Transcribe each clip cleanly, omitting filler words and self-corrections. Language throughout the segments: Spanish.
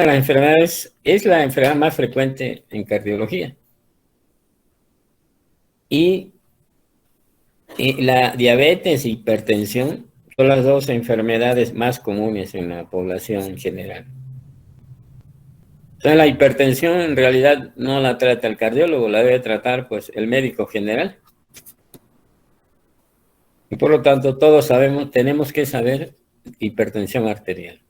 las enfermedades, es la enfermedad más frecuente en cardiología. Y la diabetes e hipertensión son las dos enfermedades más comunes en la población en general. Entonces, la hipertensión en realidad no la trata el cardiólogo, la debe tratar pues el médico general. Y por lo tanto, todos sabemos, tenemos que saber hipertensión arterial.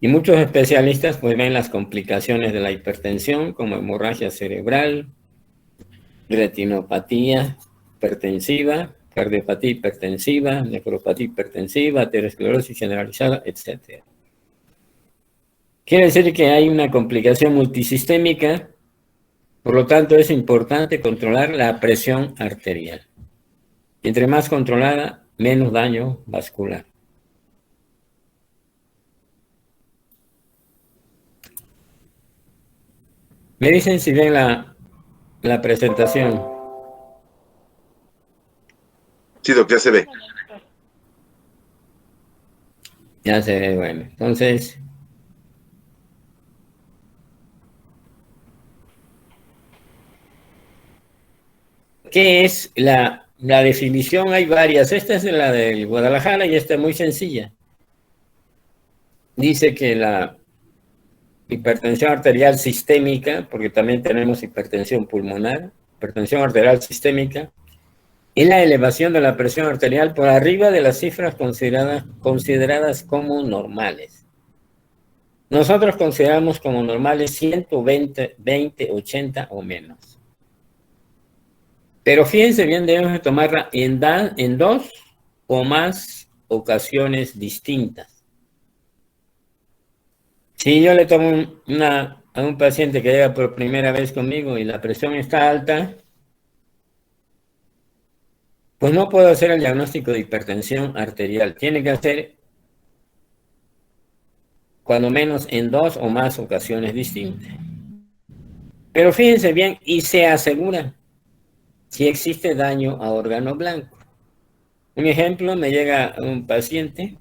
Y muchos especialistas pues ven las complicaciones de la hipertensión como hemorragia cerebral, retinopatía hipertensiva, cardiopatía hipertensiva, nefropatía hipertensiva, aterosclerosis generalizada, etc. Quiere decir que hay una complicación multisistémica, por lo tanto es importante controlar la presión arterial. Entre más controlada, menos daño vascular. Me dicen si ven la presentación. Sí, doctor, ya se ve. Ya se ve, bueno. Entonces, ¿qué es la definición? Hay varias. Esta es la del Guadalajara y esta es muy sencilla. Dice que la hipertensión arterial sistémica, porque también tenemos hipertensión pulmonar, hipertensión arterial sistémica, es la elevación de la presión arterial por arriba de las cifras consideradas como normales. Nosotros consideramos como normales 120, 20, 80 o menos. Pero fíjense bien, debemos tomarla en dos o más ocasiones distintas. Si yo le tomo a un paciente que llega por primera vez conmigo y la presión está alta, pues no puedo hacer el diagnóstico de hipertensión arterial. Tiene que hacer cuando menos en dos o más ocasiones distintas. Pero fíjense bien, y se asegura si existe daño a órgano blanco. Un ejemplo, me llega un paciente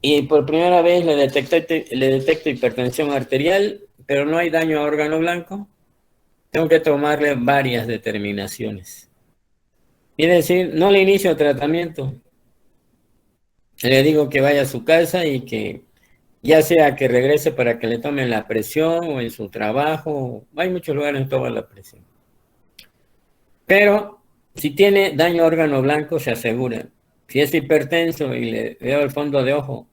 y por primera vez le detecto hipertensión arterial, pero no hay daño a órgano blanco. Tengo que tomarle varias determinaciones. Quiere decir, no le inicio tratamiento. Le digo que vaya a su casa y que ya sea que regrese para que le tomen la presión o en su trabajo. Hay muchos lugares donde toman la presión. Pero si tiene daño a órgano blanco, se asegura. Si es hipertenso y le veo el fondo de ojo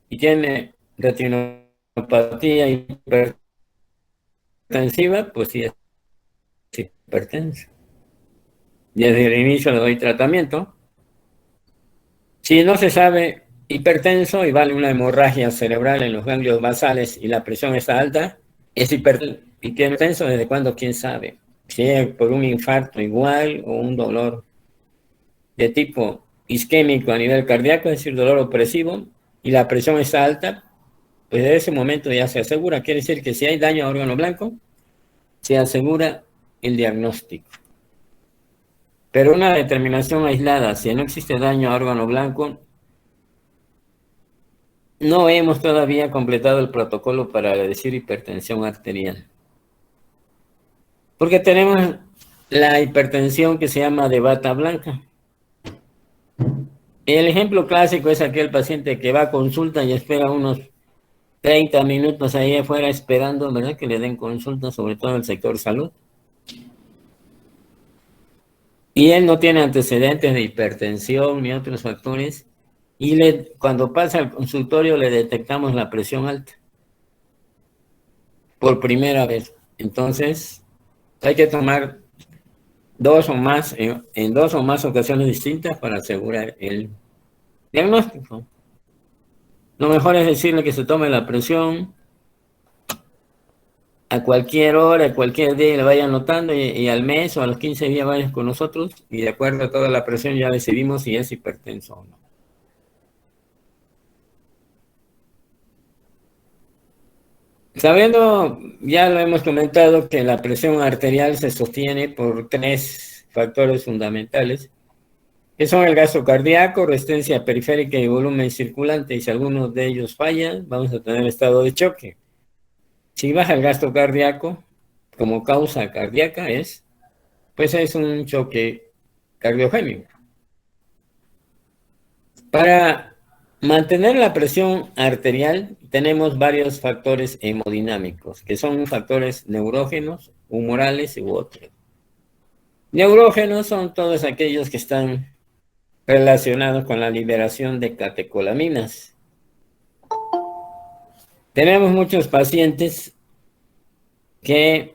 y tiene retinopatía hipertensiva, pues sí es hipertenso. Desde el inicio le doy tratamiento. Si no se sabe hipertenso y vale una hemorragia cerebral en los ganglios basales y la presión está alta, es hipertenso desde cuándo, quién sabe. Si es por un infarto igual o un dolor de tipo isquémico a nivel cardíaco, es decir, dolor opresivo, y la presión está alta, pues de ese momento ya se asegura. Quiere decir que si hay daño a órgano blanco, se asegura el diagnóstico. Pero una determinación aislada, si no existe daño a órgano blanco, no hemos todavía completado el protocolo para decir hipertensión arterial. Porque tenemos la hipertensión que se llama de bata blanca. El ejemplo clásico es aquel paciente que va a consulta y espera unos 30 minutos ahí afuera esperando, ¿verdad?, que le den consulta, sobre todo en el sector salud. Y él no tiene antecedentes de hipertensión ni otros factores. Y cuando pasa al consultorio le detectamos la presión alta. Por primera vez. Entonces, hay que tomar en dos o más ocasiones distintas para asegurar el diagnóstico. Lo mejor es decirle que se tome la presión a cualquier hora, a cualquier día, le vaya anotando y al mes o a los 15 días vayas con nosotros y de acuerdo a toda la presión ya decidimos si es hipertenso o no. Sabiendo, ya lo hemos comentado, que la presión arterial se sostiene por tres factores fundamentales. que son el gasto cardíaco, resistencia periférica y volumen circulante, y si alguno de ellos falla, vamos a tener estado de choque. Si baja el gasto cardíaco, como causa cardíaca pues es un choque cardiogénico. Para mantener la presión arterial tenemos varios factores hemodinámicos, que son factores neurógenos, humorales u otros. Neurógenos son todos aquellos que están relacionados con la liberación de catecolaminas. Tenemos muchos pacientes que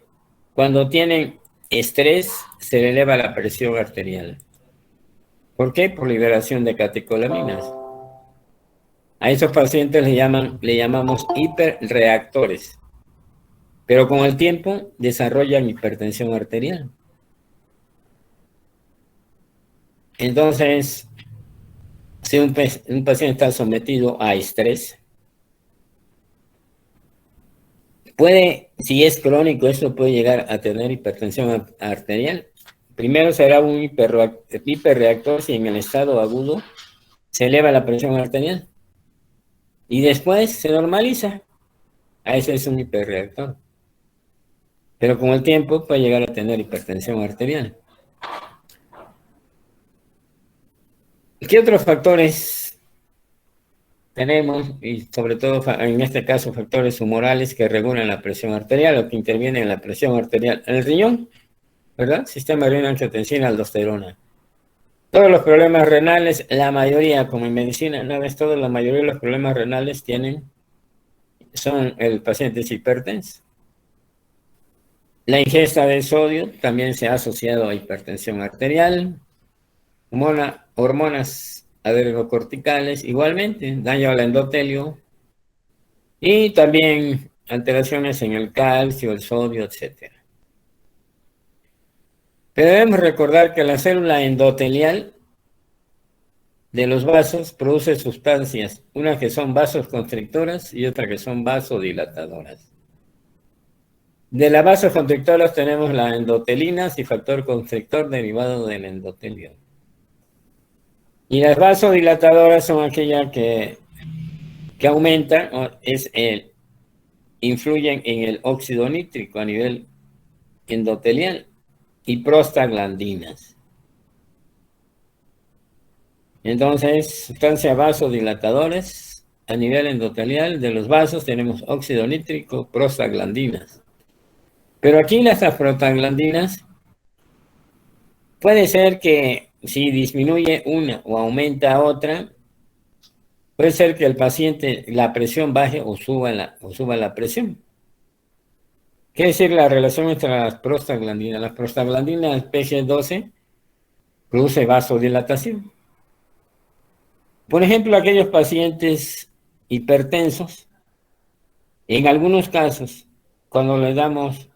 cuando tienen estrés se le eleva la presión arterial. ¿Por qué? Por liberación de catecolaminas. A esos pacientes le llamamos hiperreactores, pero con el tiempo desarrollan hipertensión arterial. Entonces, si un paciente está sometido a estrés, si es crónico, esto puede llegar a tener hipertensión arterial. Primero será un hiperreactor si en el estado agudo se eleva la presión arterial. Y después se normaliza. A ese es un hiperreactor. Pero con el tiempo puede llegar a tener hipertensión arterial. ¿Qué otros factores tenemos? Y sobre todo, en este caso, factores humorales que regulan la presión arterial o que intervienen en la presión arterial. En el riñón, ¿verdad? Sistema renina-angiotensina, aldosterona. Todos los problemas renales, la mayoría, como en medicina, ¿no ves? La mayoría de los problemas renales el paciente es hipertenso. La ingesta de sodio también se ha asociado a hipertensión arterial. Hormonas adrenocorticales, igualmente, daño al endotelio. Y también alteraciones en el calcio, el sodio, etc. Pero debemos recordar que la célula endotelial de los vasos produce sustancias, una que son vasoconstrictoras y otra que son vasodilatadoras. De las vasoconstrictoras tenemos la endotelinas y factor constrictor derivado del endotelio. Y las vasodilatadoras son aquellas que aumentan, influyen en el óxido nítrico a nivel endotelial y prostaglandinas. Entonces, sustancias vasodilatadoras a nivel endotelial de los vasos tenemos óxido nítrico, prostaglandinas. Pero aquí las prostaglandinas puede ser que si disminuye una o aumenta otra, puede ser que el paciente la presión baje o suba la presión. ¿Qué decir la relación entre las prostaglandinas? Las prostaglandinas PG12 produce vasodilatación. Por ejemplo, aquellos pacientes hipertensos, en algunos casos, cuando le damos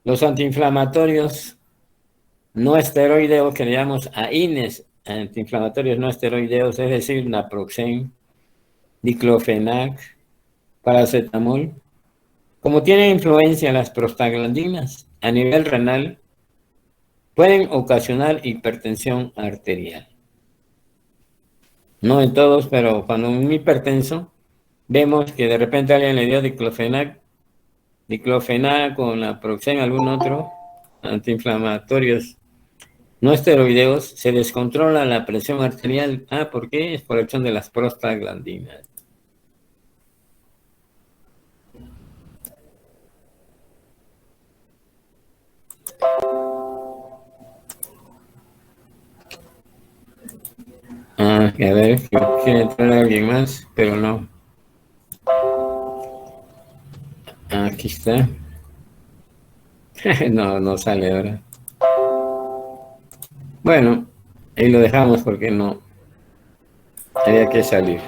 los antiinflamatorios no esteroideos, que le llamamos AINES, antiinflamatorios no esteroideos, es decir, naproxen, diclofenac, paracetamol, como tienen influencia las prostaglandinas a nivel renal, pueden ocasionar hipertensión arterial. No en todos, pero cuando un hipertenso, vemos que de repente alguien le dio diclofenac con naproxen, algún otro antiinflamatorios no esteroideos, se descontrola la presión arterial. ¿Por qué? Es por acción de las prostaglandinas. A ver, quiere entrar alguien más, pero no. Aquí está. No sale ahora. Bueno, ahí lo dejamos porque no había que salir.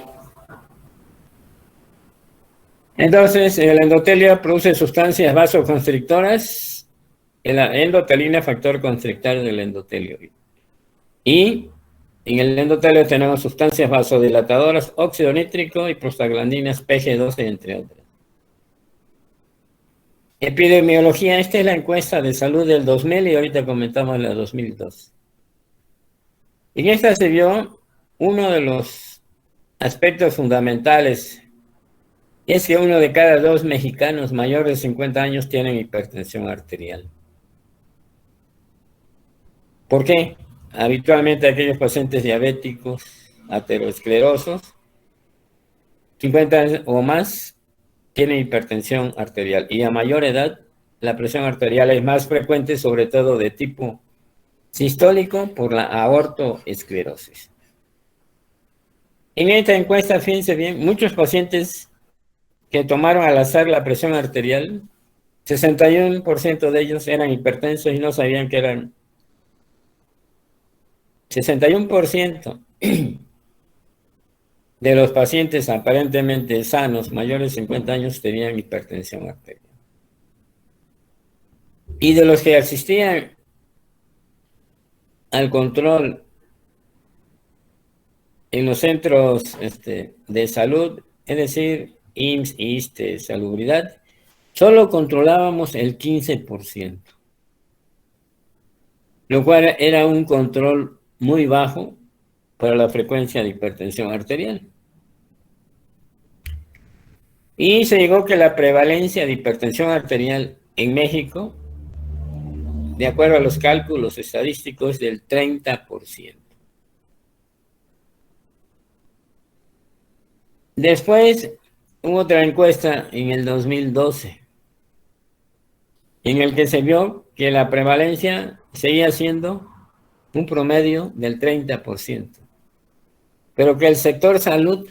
Entonces, el endotelio produce sustancias vasoconstrictoras, la endotelina, factor constrictor del endotelio. Y en el endotelio tenemos sustancias vasodilatadoras, óxido nítrico y prostaglandinas PG12, entre otras. Epidemiología, esta es la encuesta de salud del 2000 y ahorita comentamos la 2002. En esta se vio uno de los aspectos fundamentales, es que 1 de cada 2 mexicanos mayores de 50 años tienen hipertensión arterial. ¿Por qué? Habitualmente aquellos pacientes diabéticos, aterosclerosos, 50 años o más, tienen hipertensión arterial. Y a mayor edad, la presión arterial es más frecuente, sobre todo de tipo sistólico, por la aortoesclerosis. En esta encuesta, fíjense bien, muchos pacientes que tomaron al azar la presión arterial, 61% de ellos eran hipertensos y no sabían que eran 61% de los pacientes aparentemente sanos, mayores de 50 años, tenían hipertensión arterial. Y de los que asistían al control en los centros de salud, es decir, IMSS, ISSSTE, Salubridad, solo controlábamos el 15%, lo cual era un control muy bajo para la frecuencia de hipertensión arterial. Y se llegó que la prevalencia de hipertensión arterial en México, de acuerdo a los cálculos estadísticos, del 30%. Después hubo otra encuesta en el 2012, en el que se vio que la prevalencia seguía siendo un promedio del 30%, pero que el sector salud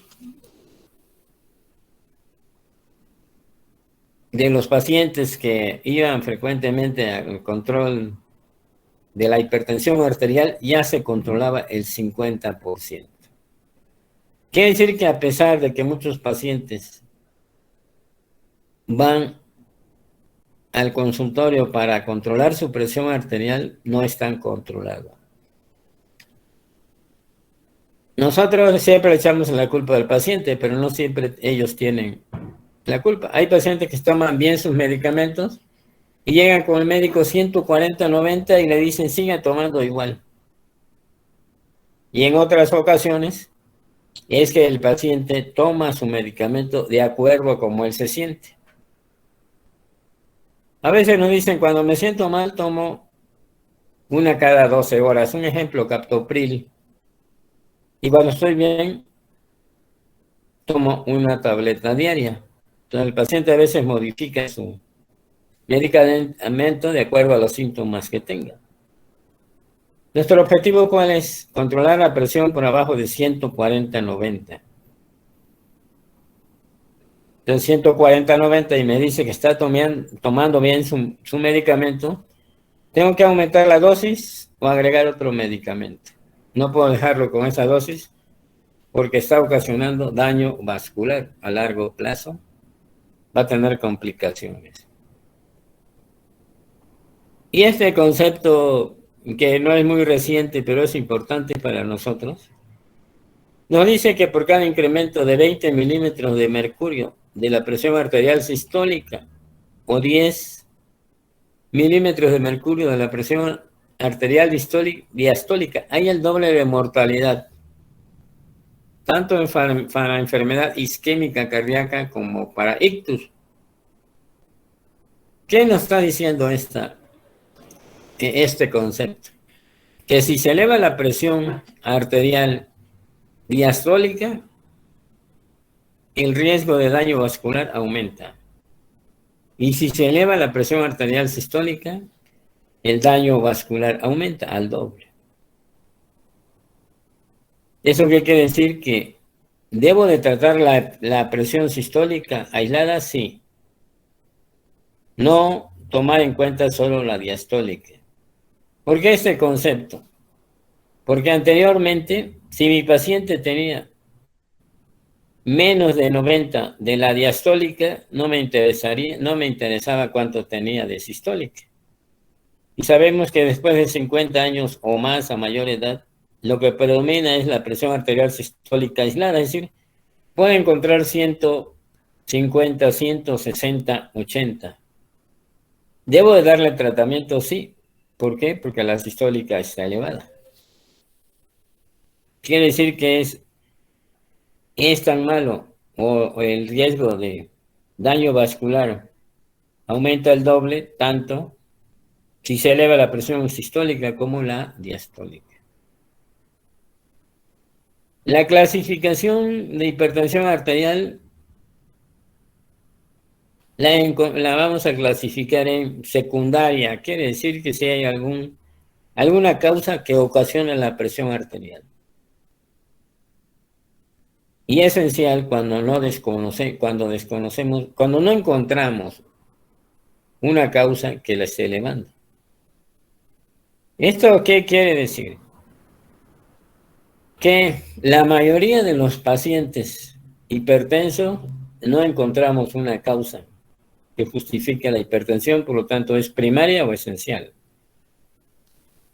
de los pacientes que iban frecuentemente al control de la hipertensión arterial ya se controlaba el 50%. Quiere decir que a pesar de que muchos pacientes van al consultorio para controlar su presión arterial, no están controlados. Nosotros siempre echamos la culpa al paciente, pero no siempre ellos tienen la culpa. Hay pacientes que toman bien sus medicamentos y llegan con el médico 140-90 y le dicen siga tomando igual. Y en otras ocasiones es que el paciente toma su medicamento de acuerdo a cómo él se siente. A veces nos dicen, cuando me siento mal, tomo una cada 12 horas. Un ejemplo, captopril. Y cuando estoy bien, tomo una tableta diaria. Entonces el paciente a veces modifica su medicamento de acuerdo a los síntomas que tenga. Nuestro objetivo, ¿cuál es? Controlar la presión por abajo de 140-90. Entonces 140-90 y me dice que está tomando bien su medicamento, tengo que aumentar la dosis o agregar otro medicamento. No puedo dejarlo con esa dosis porque está ocasionando daño vascular a largo plazo. Va a tener complicaciones. Y este concepto, que no es muy reciente, pero es importante para nosotros, nos dice que por cada incremento de 20 milímetros de mercurio de la presión arterial sistólica o 10 milímetros de mercurio de la presión arterial diastólica, hay el doble de mortalidad, tanto para enfermedad isquémica cardíaca como para ictus. ¿Qué nos está diciendo este concepto? Que si se eleva la presión arterial diastólica, el riesgo de daño vascular aumenta. Y si se eleva la presión arterial sistólica, el daño vascular aumenta al doble. ¿Eso qué quiere decir? Que debo de tratar la presión sistólica aislada, sí. No tomar en cuenta solo la diastólica. ¿Por qué este concepto? Porque anteriormente, si mi paciente tenía menos de 90 de la diastólica, no me interesaba cuánto tenía de sistólica. Y sabemos que después de 50 años o más a mayor edad, lo que predomina es la presión arterial sistólica aislada, es decir, puede encontrar 150, 160, 80. ¿Debo de darle tratamiento? Sí. ¿Por qué? Porque la sistólica está elevada. quiere decir que es tan malo o el riesgo de daño vascular aumenta el doble, tanto si se eleva la presión sistólica como la diastólica. La clasificación de hipertensión arterial la vamos a clasificar en secundaria, quiere decir que si hay alguna causa que ocasiona la presión arterial. Y esencial cuando no encontramos una causa que la esté elevando. ¿Esto qué quiere decir? Que la mayoría de los pacientes hipertensos no encontramos una causa que justifique la hipertensión, por lo tanto es primaria o esencial.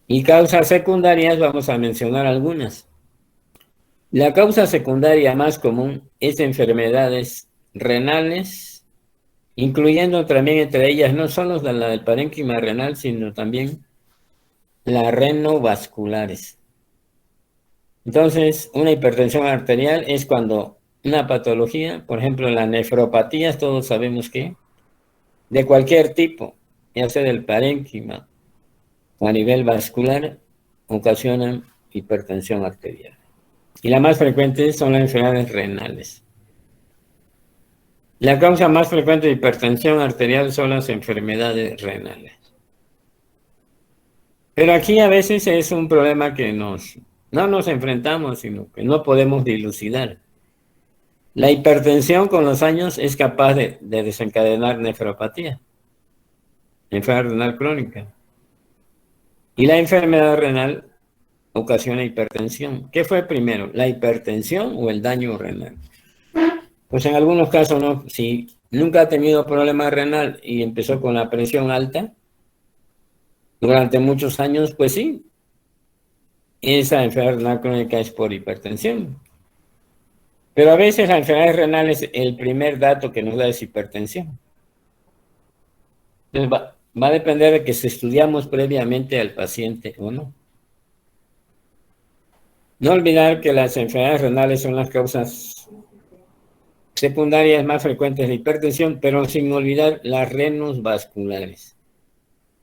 Y causas secundarias vamos a mencionar algunas. La causa secundaria más común es enfermedades renales, incluyendo también entre ellas no solo la del parénquima renal, sino también las renovasculares. Entonces, una hipertensión arterial es cuando una patología, por ejemplo, las nefropatías, todos sabemos que, de cualquier tipo, ya sea del parénquima o a nivel vascular, ocasionan hipertensión arterial. Y la más frecuente son las enfermedades renales. La causa más frecuente de hipertensión arterial son las enfermedades renales. Pero aquí a veces es un problema que no nos enfrentamos, sino que no podemos dilucidar. La hipertensión con los años es capaz de desencadenar nefropatía, enfermedad renal crónica. Y la enfermedad renal ocasiona hipertensión. ¿Qué fue primero, la hipertensión o el daño renal? Pues en algunos casos no. Si nunca ha tenido problema renal y empezó con la presión alta durante muchos años, pues sí, esa enfermedad renal crónica es por hipertensión. Pero a veces la enfermedad renal es el primer dato que nos da es hipertensión. Entonces va a depender de que si estudiamos previamente al paciente o no. No olvidar que las enfermedades renales son las causas secundarias más frecuentes de hipertensión, pero sin olvidar las renovasculares.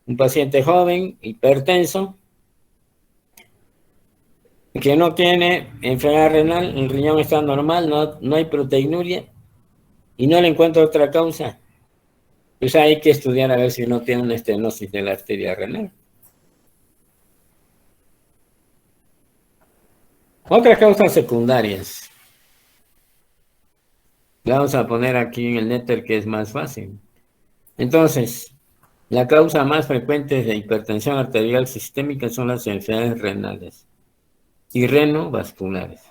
Un paciente joven, hipertenso, que no tiene enfermedad renal, el riñón está normal, no hay proteinuria y no le encuentra otra causa. Pues hay que estudiar a ver si no tiene una estenosis de la arteria renal. Otras causas secundarias. La vamos a poner aquí en el néter que es más fácil. Entonces, la causa más frecuente de hipertensión arterial sistémica son las enfermedades renales y renovasculares.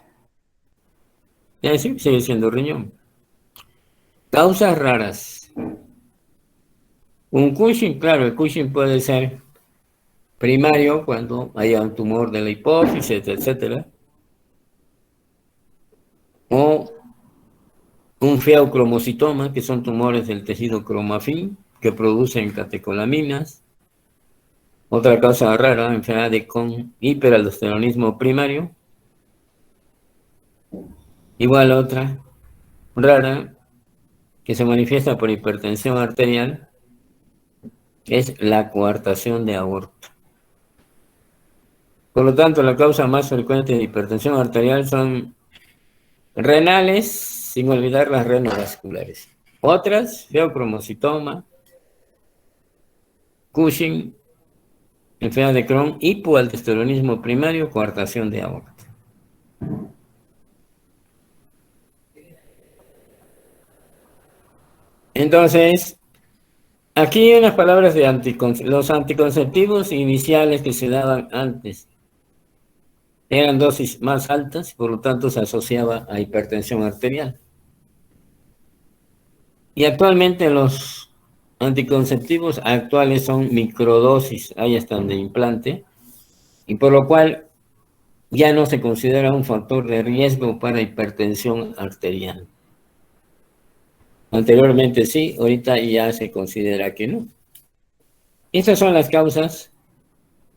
Es decir, sigue siendo riñón. Causas raras. Un Cushing, claro, el Cushing puede ser primario cuando haya un tumor de la hipófisis, etcétera. O un feocromocitoma, que son tumores del tejido cromafín que producen catecolaminas. Otra causa rara, enfermedad con hiperaldosteronismo primario. Igual otra rara que se manifiesta por hipertensión arterial es la coartación de aorta. Por lo tanto, la causa más frecuente de hipertensión arterial son renales, sin olvidar las renovasculares. Otras, feocromocitoma, Cushing, enfermedad de Crohn, hipoaldosteronismo primario, coartación de aorta. Entonces, aquí hay unas palabras de los anticonceptivos iniciales que se daban antes. Eran dosis más altas, por lo tanto se asociaba a hipertensión arterial. Y actualmente los anticonceptivos actuales son microdosis, ahí están de implante, y por lo cual ya no se considera un factor de riesgo para hipertensión arterial. Anteriormente sí, ahorita ya se considera que no. Estas son las causas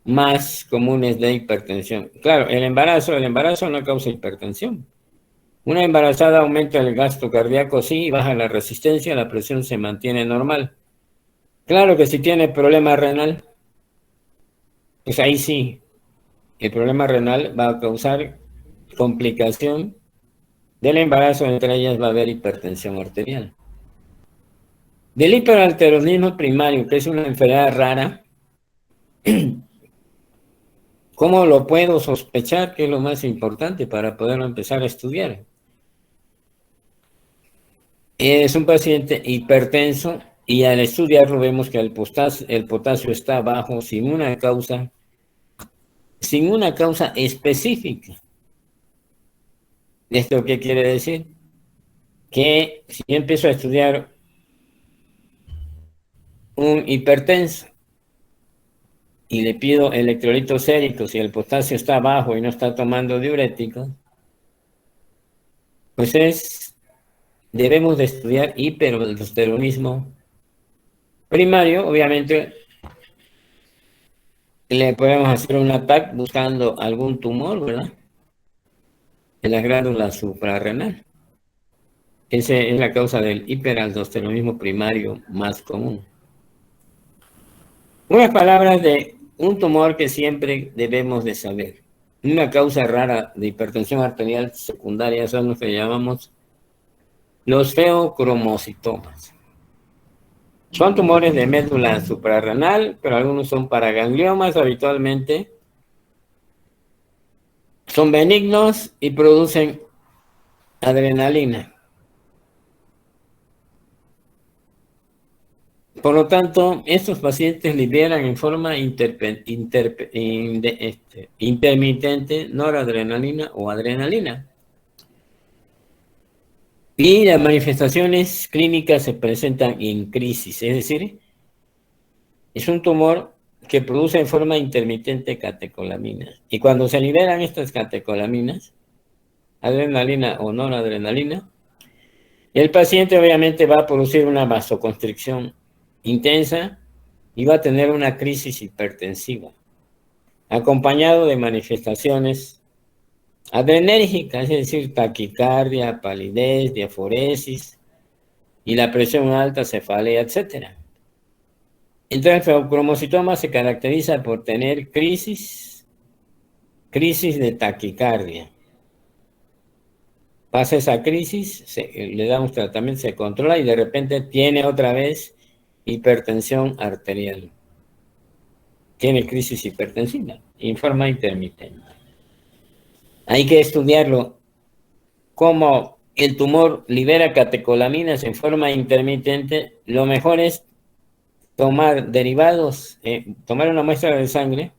más comunes de hipertensión. Claro, el embarazo no causa hipertensión. Una embarazada aumenta el gasto cardíaco, sí, baja la resistencia, la presión se mantiene normal. Claro que si tiene problema renal, pues ahí sí, el problema renal va a causar complicación del embarazo, entre ellas va a haber hipertensión arterial. Del hiperalteronismo primario, que es una enfermedad rara, ¿cómo lo puedo sospechar? Que es lo más importante para poderlo empezar a estudiar. Es un paciente hipertenso y al estudiarlo vemos que el potasio está bajo sin una causa específica. ¿Esto qué quiere decir? Que si yo empiezo a estudiar un hipertenso y le pido electrolitos séricos y el potasio está bajo y no está tomando diuréticos, pues debemos de estudiar hiperaldosteronismo primario. Obviamente le podemos hacer un ataque buscando algún tumor, ¿verdad? En la glándula suprarrenal. Esa es la causa del hiperaldosteronismo primario más común. Unas palabras de un tumor que siempre debemos de saber. Una causa rara de hipertensión arterial secundaria son los que llamamos los feocromocitomas. Son tumores de médula suprarrenal, pero algunos son paragangliomas habitualmente. Son benignos y producen adrenalina. Por lo tanto, estos pacientes liberan en forma intermitente noradrenalina o adrenalina. Y las manifestaciones clínicas se presentan en crisis, es decir, es un tumor que produce en forma intermitente catecolaminas. Y cuando se liberan estas catecolaminas, adrenalina o noradrenalina, el paciente obviamente va a producir una vasoconstricción intensa y va a tener una crisis hipertensiva, acompañado de manifestaciones adrenérgicas, es decir, taquicardia, palidez, diaforesis y la presión alta, cefalea, etc. Entonces, el feocromocitoma se caracteriza por tener crisis de taquicardia. Pasa esa crisis, le damos tratamiento, se controla y de repente tiene otra vez hipertensión arterial. Tiene crisis hipertensiva en forma intermitente. Hay que estudiarlo. Cómo el tumor libera catecolaminas en forma intermitente, lo mejor es tomar derivados, tomar una muestra de sangre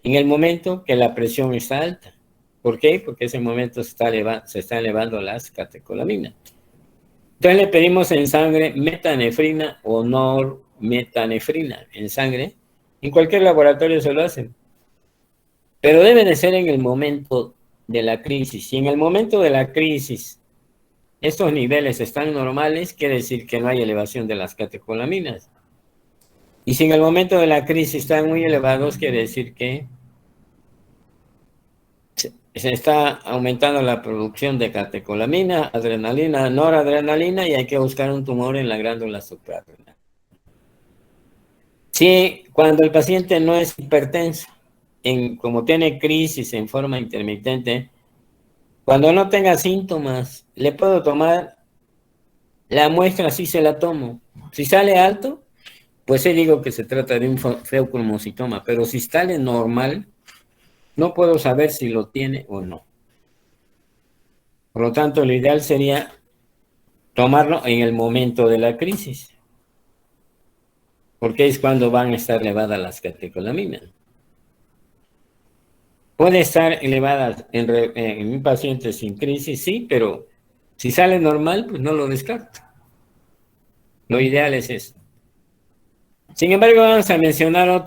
en el momento que la presión está alta. ¿Por qué? Porque en ese momento se está elevando las catecolaminas. Entonces le pedimos en sangre metanefrina o normetanefrina en sangre. En cualquier laboratorio se lo hacen. Pero debe de ser en el momento de la crisis. Si en el momento de la crisis estos niveles están normales, quiere decir que no hay elevación de las catecolaminas. Y si en el momento de la crisis están muy elevados, quiere decir que se está aumentando la producción de catecolamina, adrenalina, noradrenalina y hay que buscar un tumor en la glándula suprarrenal. Sí, cuando el paciente no es hipertenso, como tiene crisis en forma intermitente, cuando no tenga síntomas, le puedo tomar la muestra, sí se la tomo. Si sale alto, pues sí digo que se trata de un feocromocitoma, pero si sale normal, no puedo saber si lo tiene o no. Por lo tanto, lo ideal sería tomarlo en el momento de la crisis, porque es cuando van a estar elevadas las catecolaminas. Puede estar elevadas en un paciente sin crisis, sí, pero si sale normal, pues no lo descarto. Lo ideal es eso. Sin embargo, vamos a mencionar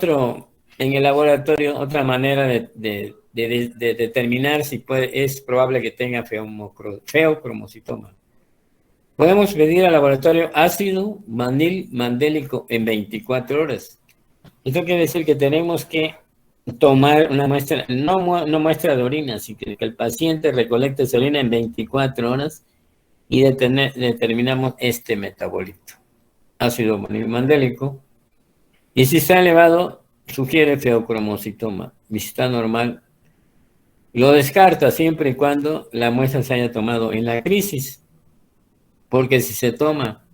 en el laboratorio, otra manera de determinar si es probable que tenga feocromocitoma. Podemos pedir al laboratorio ácido mandélico en 24 horas. Esto quiere decir que tenemos que tomar una muestra, no muestra de orina, sino que el paciente recolecte su orina en 24 horas y determinamos este metabolito, ácido mandélico, y si está elevado, sugiere feocromocitoma. Visita normal, lo descarta siempre y cuando la muestra se haya tomado en la crisis, porque si se toma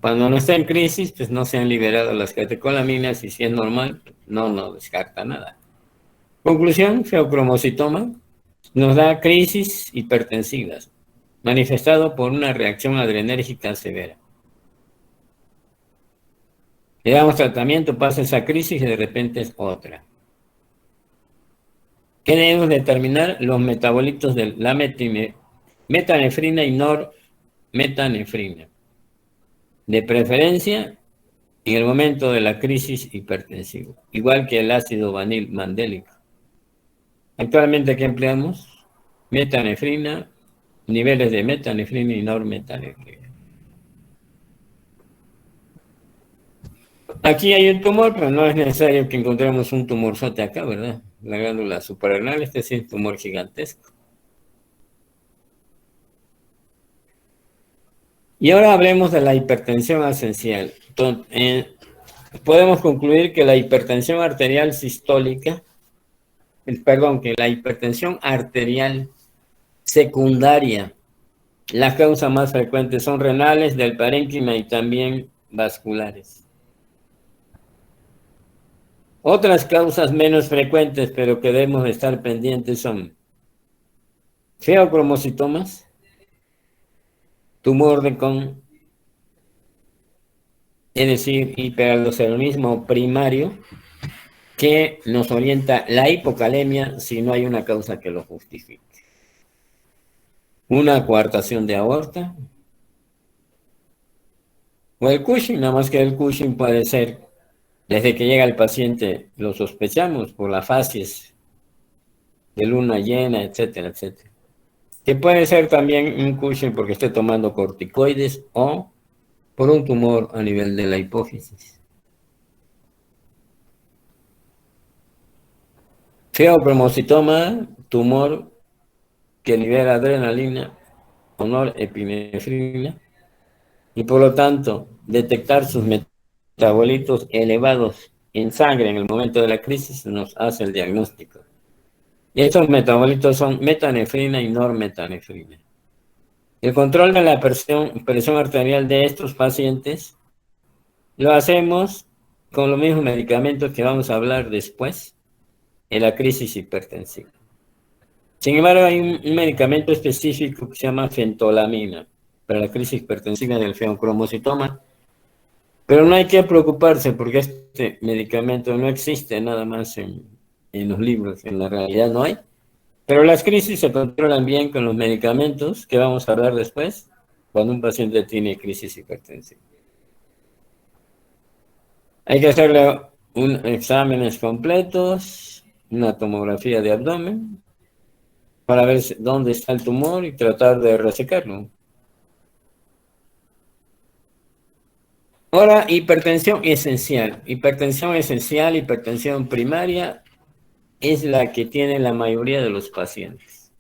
cuando no está en crisis, pues no se han liberado las catecolaminas, y si es normal, no descarta nada. Conclusión, feocromocitoma nos da crisis hipertensivas, manifestado por una reacción adrenérgica severa. Le damos tratamiento, pasa esa crisis y de repente es otra. ¿Qué debemos determinar? Los metabolitos de la metanefrina y normetanefrina. De preferencia en el momento de la crisis hipertensiva, igual que el ácido vanil mandélico. Actualmente, ¿qué empleamos? Metanefrina, niveles de metanefrina y normetanefrina. Aquí hay un tumor, pero no es necesario que encontremos un tumorzote acá, ¿verdad? La glándula suprarrenal, este sí es un tumor gigantesco. Y ahora hablemos de la hipertensión esencial. Podemos concluir que la hipertensión arterial sistólica, que la hipertensión arterial secundaria, las causas más frecuentes son renales, del parénquima y también vasculares. Otras causas menos frecuentes, pero que debemos estar pendientes, son feocromocitomas, tumor de Kohn, es decir, hiperaldosteronismo primario, que nos orienta la hipocalemia si no hay una causa que lo justifique. Una coartación de aorta, o el Cushing, nada más que el Cushing puede ser, desde que llega el paciente, lo sospechamos por las fases de luna llena, etcétera, etcétera. Que puede ser también un Cushing porque esté tomando corticoides o por un tumor a nivel de la hipófisis. Feocromocitoma, tumor que libera adrenalina o norepinefrina, y por lo tanto detectar sus metabolitos elevados en sangre en el momento de la crisis nos hace el diagnóstico. Y estos metabolitos son metanefrina y normetanefrina. El control de la presión arterial de estos pacientes lo hacemos con los mismos medicamentos que vamos a hablar después en la crisis hipertensiva. Sin embargo, hay un medicamento específico que se llama fentolamina para la crisis hipertensiva del feocromocitoma, pero no hay que preocuparse porque este medicamento no existe nada más en los libros, en la realidad no hay. Pero las crisis se controlan bien con los medicamentos que vamos a hablar después cuando un paciente tiene crisis hipertensiva. Hay que hacerle exámenes completos, una tomografía de abdomen, para ver dónde está el tumor y tratar de resecarlo. Ahora, hipertensión esencial. Hipertensión esencial, hipertensión primaria, es la que tiene la mayoría de los pacientes.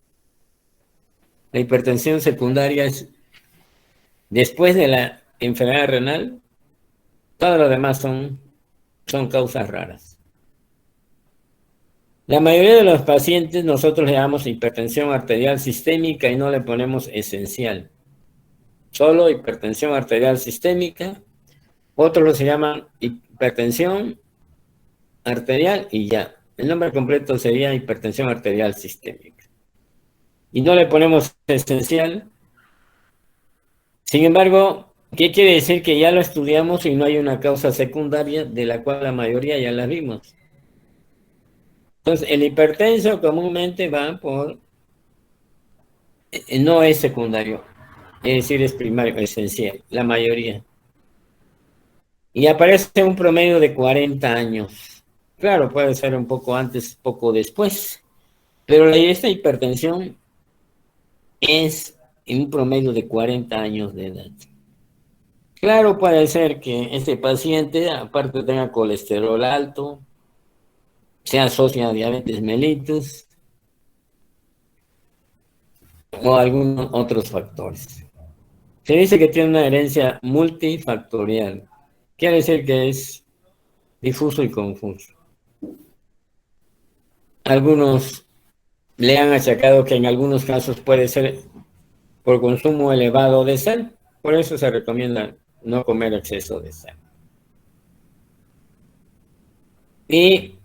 La hipertensión secundaria es después de la enfermedad renal, todo lo demás son causas raras. La mayoría de los pacientes nosotros le damos hipertensión arterial sistémica y no le ponemos esencial. Solo hipertensión arterial sistémica. Otros se llaman hipertensión arterial y ya. El nombre completo sería hipertensión arterial sistémica. Y no le ponemos esencial. Sin embargo, ¿qué quiere decir? Que ya lo estudiamos y no hay una causa secundaria, de la cual la mayoría ya la vimos. Entonces, el hipertenso comúnmente va por... no es secundario, es decir, es primario, esencial, la mayoría. Y aparece un promedio de 40 años. Claro, puede ser un poco antes, poco después, pero esta hipertensión es en un promedio de 40 años de edad. Claro, puede ser que este paciente aparte tenga colesterol alto, se asocia a diabetes mellitus o algunos otros factores. Se dice que tiene una herencia multifactorial. Quiere decir que es difuso y confuso. Algunos le han achacado que en algunos casos puede ser por consumo elevado de sal. Por eso se recomienda no comer exceso de sal. Y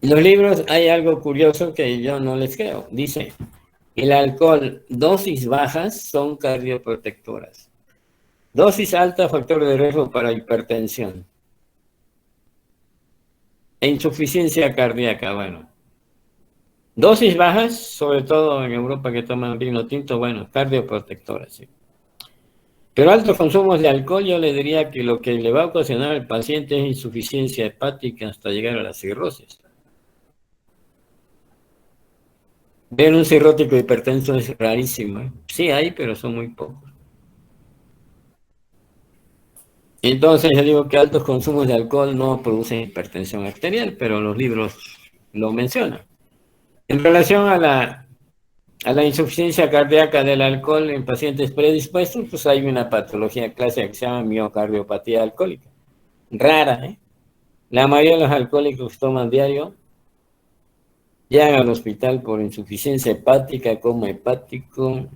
los libros hay algo curioso que yo no les creo. Dice, el alcohol, dosis bajas son cardioprotectoras. Dosis alta, factor de riesgo para hipertensión. E insuficiencia cardíaca, bueno. Dosis bajas, sobre todo en Europa que toman vino tinto, bueno, cardioprotectoras, sí. Pero altos consumos de alcohol, yo le diría que lo que le va a ocasionar al paciente es insuficiencia hepática hasta llegar a la cirrosis. Ver un cirrótico hipertenso es rarísimo, ¿eh? Sí hay, pero son muy pocos. Entonces yo digo que altos consumos de alcohol no producen hipertensión arterial, pero los libros lo mencionan. En relación a la insuficiencia cardíaca del alcohol en pacientes predispuestos, pues hay una patología clásica que se llama miocardiopatía alcohólica. Rara, ¿eh? La mayoría de los alcohólicos que toman diario llegan al hospital por insuficiencia hepática, coma hepático,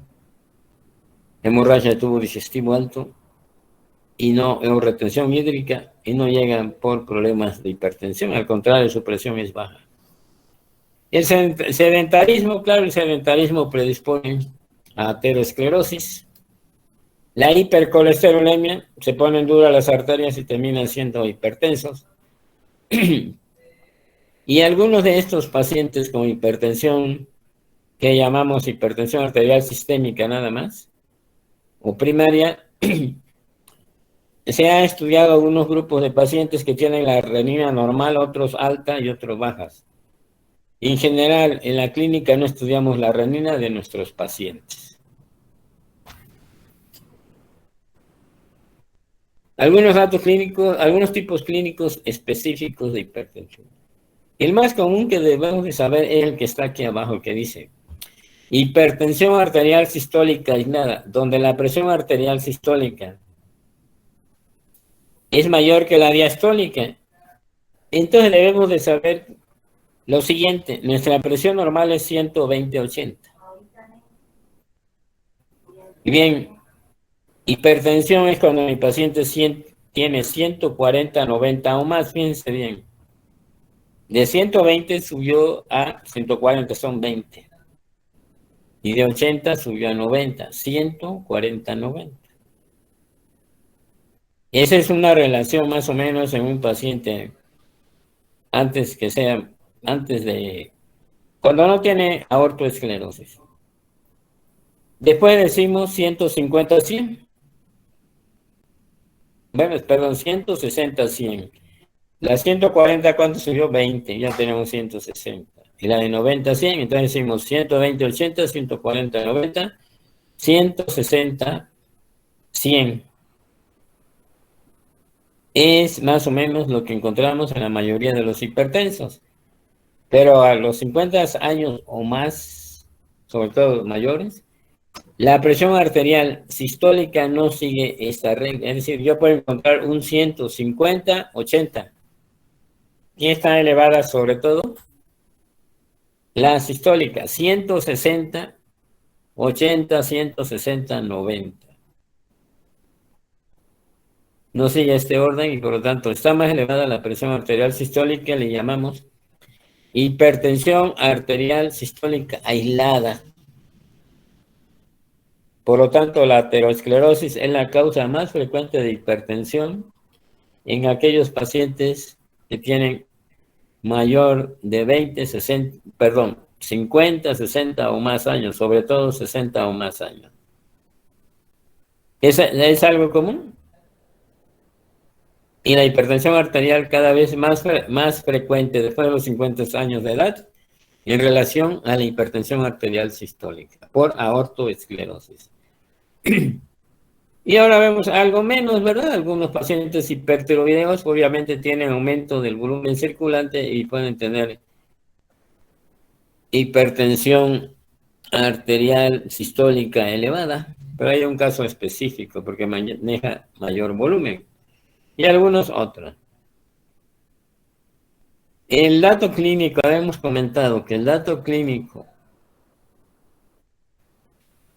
hemorragia de tubo digestivo alto, y no, o retención hídrica, y no llegan por problemas de hipertensión, al contrario, su presión es baja. El sedentarismo, claro, el sedentarismo predispone a aterosclerosis. La hipercolesterolemia, se ponen duras las arterias y terminan siendo hipertensos. Y algunos de estos pacientes con hipertensión, que llamamos hipertensión arterial sistémica nada más, o primaria, se han estudiado algunos grupos de pacientes que tienen la renina normal, otros alta y otros bajas. En general, en la clínica no estudiamos la renina de nuestros pacientes. Algunos datos clínicos, algunos tipos clínicos específicos de hipertensión. El más común que debemos de saber es el que está aquí abajo, que dice hipertensión arterial sistólica aislada, donde la presión arterial sistólica es mayor que la diastólica. Entonces debemos de saber lo siguiente, nuestra presión normal es 120/80. Bien, hipertensión es cuando mi paciente tiene 140/90 o más, fíjense bien. De 120 subió a 140, son 20. Y de 80 subió a 90, 140/90. Esa es una relación más o menos en un paciente antes de, cuando no tiene aortoesclerosis. Después decimos 150/100. Bueno, perdón, 160/100. La 140, ¿cuánto subió? 20, ya tenemos 160. Y la de 90/100, entonces decimos 120/80, 140/90, 160/100. Es más o menos lo que encontramos en la mayoría de los hipertensos. Pero a los 50 años o más, sobre todo los mayores, la presión arterial sistólica no sigue esta regla. Es decir, yo puedo encontrar un 150/80. Y está elevada sobre todo la sistólica, 160/80, 160/90. No sigue este orden y por lo tanto está más elevada la presión arterial sistólica, le llamamos hipertensión arterial sistólica aislada. Por lo tanto, la aterosclerosis es la causa más frecuente de hipertensión en aquellos pacientes que tienen mayor de 50, 60 o más años, sobre todo 60 o más años. ¿Es algo común? Y la hipertensión arterial cada vez más frecuente después de los 50 años de edad en relación a la hipertensión arterial sistólica por aortoesclerosis. Y ahora vemos algo menos, ¿verdad? Algunos pacientes hipertiroideos obviamente tienen aumento del volumen circulante y pueden tener hipertensión arterial sistólica elevada, pero hay un caso específico porque maneja mayor volumen y algunos otros. El dato clínico, habíamos comentado que el dato clínico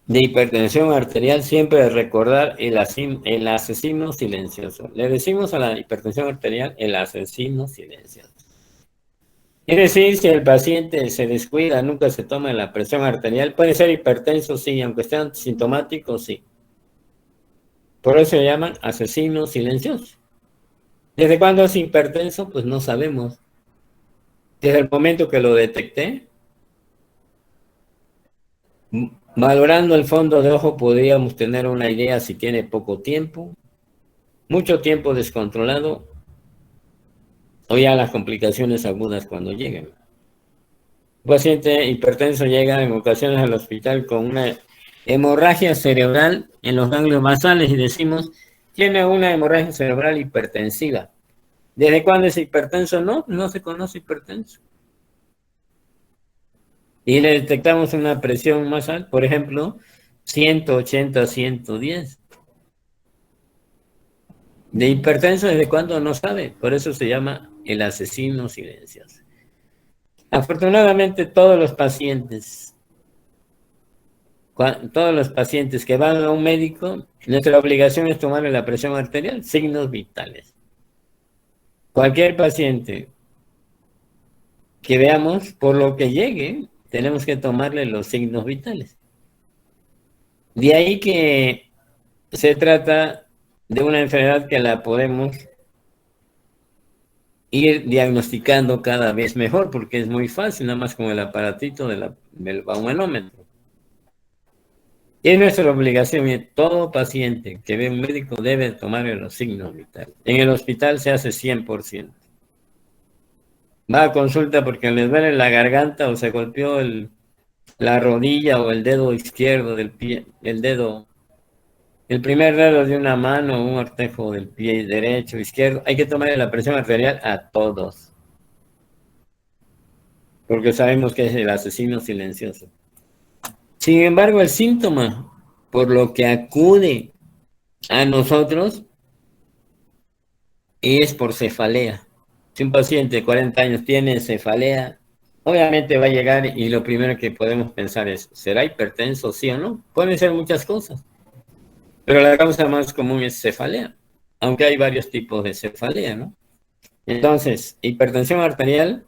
de hipertensión arterial siempre es recordar el asesino silencioso. Le decimos a la hipertensión arterial el asesino silencioso. Quiere decir, si el paciente se descuida, nunca se toma la presión arterial, puede ser hipertenso, sí, aunque esté sintomático, sí. Por eso se llaman asesino silencioso. ¿Desde cuándo es hipertenso? Pues no sabemos. Desde el momento que lo detecté, valorando el fondo de ojo, podríamos tener una idea si tiene poco tiempo, mucho tiempo descontrolado, o ya las complicaciones agudas cuando lleguen. Un paciente hipertenso llega en ocasiones al hospital con una hemorragia cerebral en los ganglios basales y decimos, tiene una hemorragia cerebral hipertensiva. ¿Desde cuándo es hipertenso? No, no se conoce hipertenso. Y le detectamos una presión más alta, por ejemplo, 180, 110. De hipertenso, ¿desde cuándo? No sabe. Por eso se llama el asesino silencioso. Afortunadamente, todos los pacientes que van a un médico, nuestra obligación es tomarle la presión arterial, signos vitales. Cualquier paciente que veamos, por lo que llegue, tenemos que tomarle los signos vitales. De ahí que se trata de una enfermedad que la podemos ir diagnosticando cada vez mejor, porque es muy fácil, nada más con el aparatito del baumanómetro. Y es nuestra obligación, y todo paciente que ve un médico debe tomar los signos vitales. En el hospital se hace 100%. Va a consulta porque le duele la garganta o se golpeó la rodilla o el dedo izquierdo del pie, el primer dedo de una mano, un artejo del pie derecho, izquierdo. Hay que tomarle la presión arterial a todos, porque sabemos que es el asesino silencioso. Sin embargo, el síntoma por lo que acude a nosotros es por cefalea. Si un paciente de 40 años tiene cefalea, obviamente va a llegar y lo primero que podemos pensar es, ¿será hipertenso, sí o no? Pueden ser muchas cosas, pero la causa más común es cefalea, aunque hay varios tipos de cefalea, ¿no? Entonces, hipertensión arterial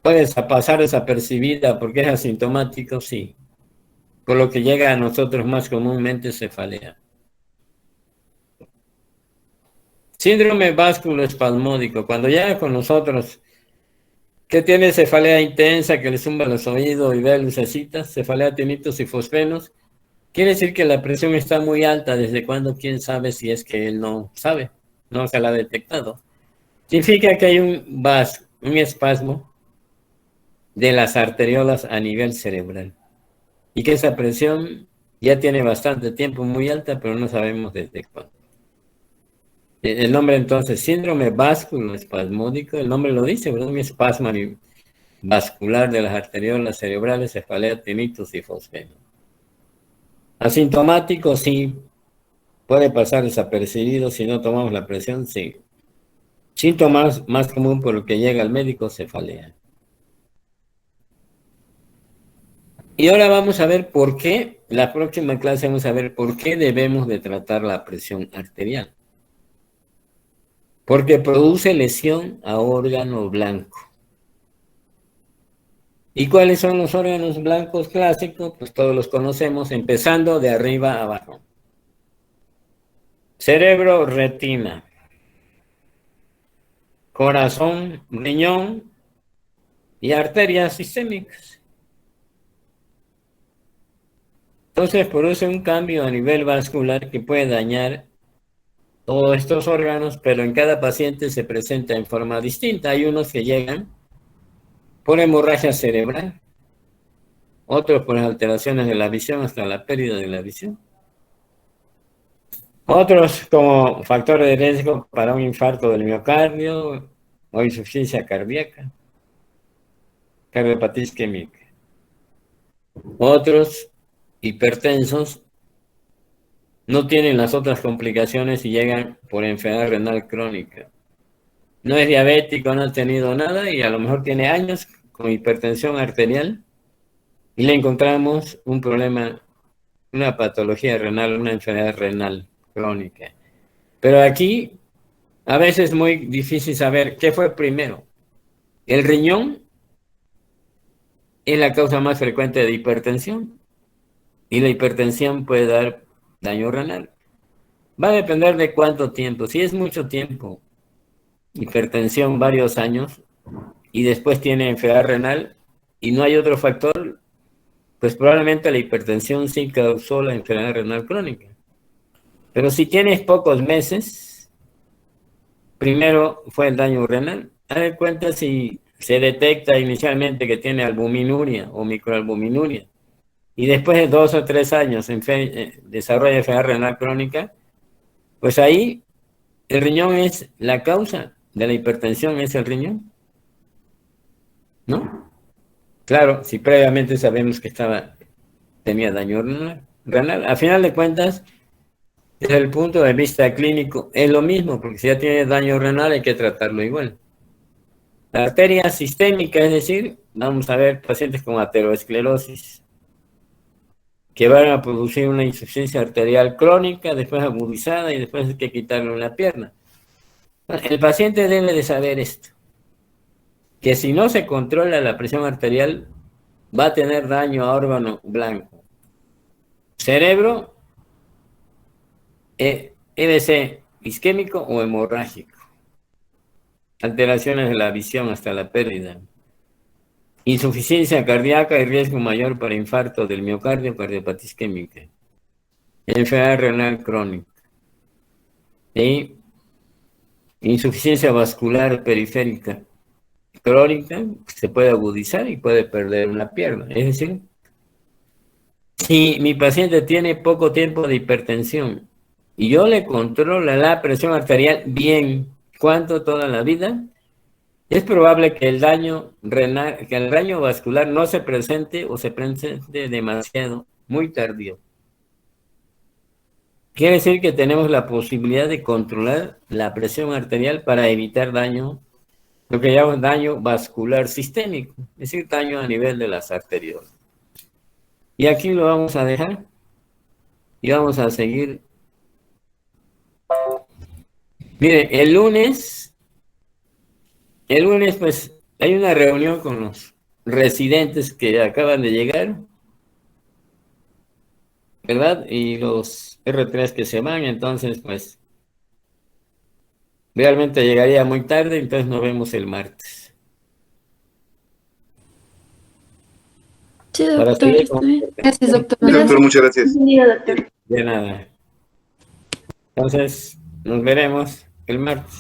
puede pasar desapercibida porque es asintomático, sí, por lo que llega a nosotros más comúnmente cefalea. Síndrome vasculoespasmódico, cuando llega con nosotros, que tiene cefalea intensa, que le zumba los oídos y ve lucecitas, cefalea, tinnitus y fosfenos, quiere decir que la presión está muy alta. ¿Desde cuándo? ¿Quién sabe? Si es que él no sabe, no se la ha detectado. Significa que hay un espasmo de las arteriolas a nivel cerebral y que esa presión ya tiene bastante tiempo muy alta, pero no sabemos desde cuándo. El nombre entonces, síndrome vasculoespasmódico, el nombre lo dice, ¿verdad? Un espasmo vascular de las arteriolas cerebrales, cefalea, tinnitus y fosfeno. Asintomático, sí, puede pasar desapercibido si no tomamos la presión, sí. Síntomas más común por lo que llega al médico, cefalea. Y ahora vamos a ver por qué, la próxima clase vamos a ver por qué debemos de tratar la presión arterial. Porque produce lesión a órgano blanco. ¿Y cuáles son los órganos blancos clásicos? Pues todos los conocemos, empezando de arriba a abajo. Cerebro, retina. Corazón, riñón y arterias sistémicas. Entonces produce un cambio a nivel vascular que puede dañar todos estos órganos, pero en cada paciente se presenta en forma distinta. Hay unos que llegan por hemorragia cerebral, otros por alteraciones de la visión hasta la pérdida de la visión. Otros como factores de riesgo para un infarto del miocardio o insuficiencia cardíaca. cardiopatía isquémica. Otros hipertensos no tienen las otras complicaciones y llegan por enfermedad renal crónica. No es diabético, no ha tenido nada y a lo mejor tiene años con hipertensión arterial y le encontramos un problema, una patología renal, una enfermedad renal crónica. Pero aquí a veces es muy difícil saber qué fue primero. El riñón es la causa más frecuente de hipertensión y la hipertensión puede dar daño renal. Va a depender de cuánto tiempo. Si es mucho tiempo, hipertensión varios años y después tiene enfermedad renal y no hay otro factor, pues probablemente la hipertensión sí causó la enfermedad renal crónica. Pero si tienes pocos meses, primero fue el daño renal. Haz de cuenta si se detecta inicialmente que tiene albuminuria o microalbuminuria y después de 2 o 3 años desarrolla enfermedad renal crónica, pues ahí el riñón es la causa de la hipertensión, es el riñón, ¿no? Claro, si previamente sabemos que tenía daño renal. A final de cuentas, desde el punto de vista clínico, es lo mismo, porque si ya tiene daño renal hay que tratarlo igual. La arteria sistémica, es decir, vamos a ver pacientes con aterosclerosis, que van a producir una insuficiencia arterial crónica, después agudizada y después hay que quitarle una pierna. El paciente debe de saber esto, que si no se controla la presión arterial, va a tener daño a órgano blanco. Cerebro, EBC isquémico o hemorrágico. Alteraciones de la visión hasta la pérdida. Insuficiencia cardíaca y riesgo mayor para infarto del miocardio, cardiopatía isquémica. Enfermedad renal crónica. Y insuficiencia vascular periférica crónica, se puede agudizar y puede perder una pierna. Es decir, si mi paciente tiene poco tiempo de hipertensión y yo le controlo la presión arterial bien, ¿cuánto? Toda la vida, es probable que el daño renal, que el daño vascular no se presente o se presente demasiado, muy tardío. Quiere decir que tenemos la posibilidad de controlar la presión arterial para evitar daño, lo que llamamos daño vascular sistémico, es decir, daño a nivel de las arteriolas. Y aquí lo vamos a dejar y vamos a seguir. Mire, el lunes pues hay una reunión con los residentes que acaban de llegar, ¿verdad? Y los R3 que se van, entonces pues realmente llegaría muy tarde, entonces nos vemos el martes. Sí, Para doctor, seguir está bien. Gracias, doctor. Sí, doctor, muchas gracias. Doctor. de nada. Entonces, nos veremos el martes.